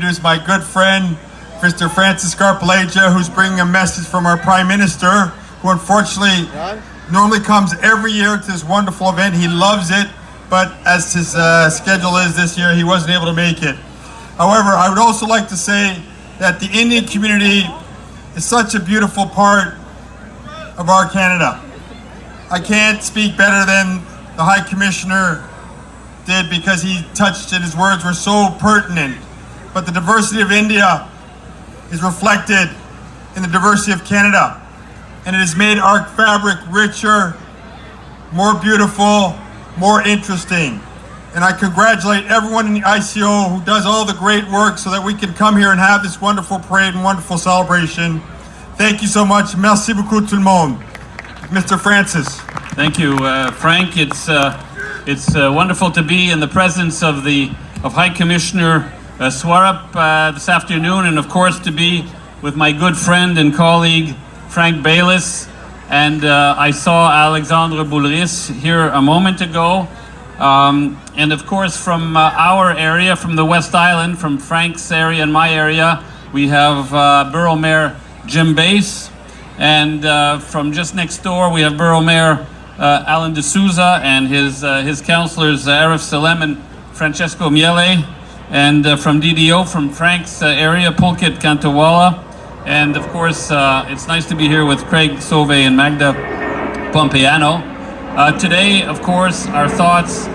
introduce my good friend, Mr. Francis Scarpaleggia, who's bringing a message from our Prime Minister, who unfortunately normally comes every year to this wonderful event. He loves it, but as his schedule is this year, he wasn't able to make it. However, I would also like to say that the Indian community is such a beautiful part of our Canada. I can't speak better than the High Commissioner did, because he touched it, his words were so pertinent. But the diversity of India is reflected in the diversity of Canada, and it has made our fabric richer, more beautiful, more interesting. And I congratulate everyone in the ICO who does all the great work so that we can come here and have this wonderful parade and wonderful celebration. Thank you so much. Merci beaucoup tout le monde. Mr. Francis. Thank you, Frank. It's wonderful to be in the presence of High Commissioner Swarup this afternoon, and of course to be with my good friend and colleague Frank Baylis. And I saw Alexandre Boulris here a moment ago. And of course from our area, from the West Island, from Frank's area and my area, we have Borough Mayor Jim Bass. And from just next door, we have Borough Mayor Alan D'Souza and his councillors Arif Salem and Francesco Miele. And from DDO, from Frank's area, Pulkit Kantawala. And of course, it's nice to be here with Craig Sauve and Magda Pompeano. Today, of course, our thoughts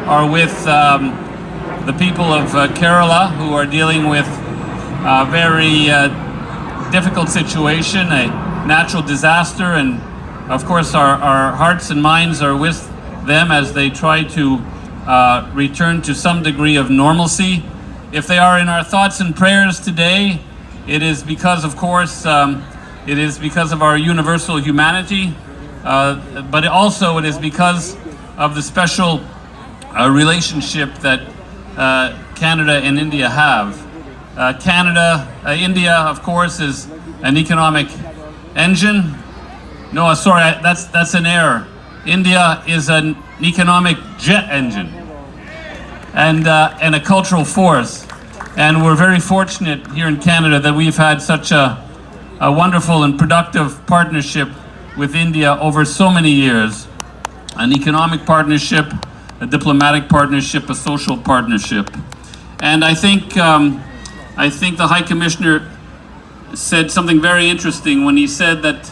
are with the people of Kerala, who are dealing with a very difficult situation, a natural disaster, and of course our hearts and minds are with them as they try to return to some degree of normalcy. If they are in our thoughts and prayers today, it is because, of course, it is because of our universal humanity, but also it is because of the special relationship that Canada and India have. India, of course, is an economic engine. No, sorry, that's an error. India is an economic jet engine and a cultural force. And we're very fortunate here in Canada that we've had such a wonderful and productive partnership with India over so many years. An economic partnership, a diplomatic partnership, a social partnership. And I think the High Commissioner said something very interesting when he said that,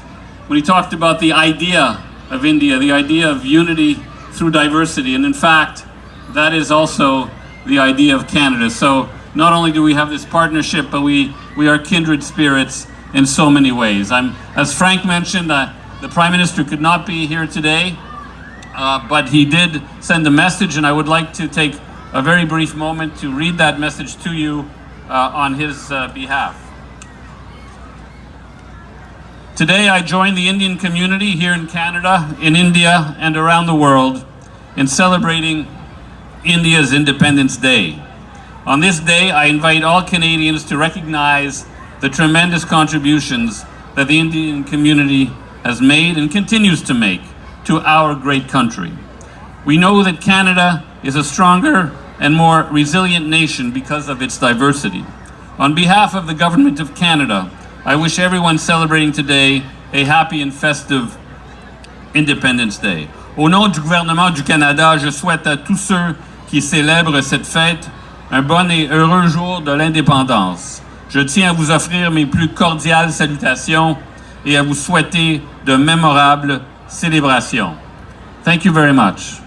when he talked about the idea of India, the idea of unity through diversity. And in fact, that is also the idea of Canada. So not only do we have this partnership, but we are kindred spirits in so many ways. As Frank mentioned, the Prime Minister could not be here today, but he did send a message, and I would like to take a very brief moment to read that message to you on his behalf. Today I join the Indian community here in Canada, in India, and around the world in celebrating India's Independence Day. On this day, I invite all Canadians to recognize the tremendous contributions that the Indian community has made and continues to make to our great country. We know that Canada is a stronger and more resilient nation because of its diversity. On behalf of the Government of Canada, I wish everyone celebrating today a happy and festive Independence Day. Au nom du gouvernement du Canada, je souhaite à tous ceux qui célèbrent cette fête un bon et heureux jour de l'indépendance. Je tiens à vous offrir mes plus cordiales salutations et à vous souhaiter de mémorables célébrations. Thank you very much.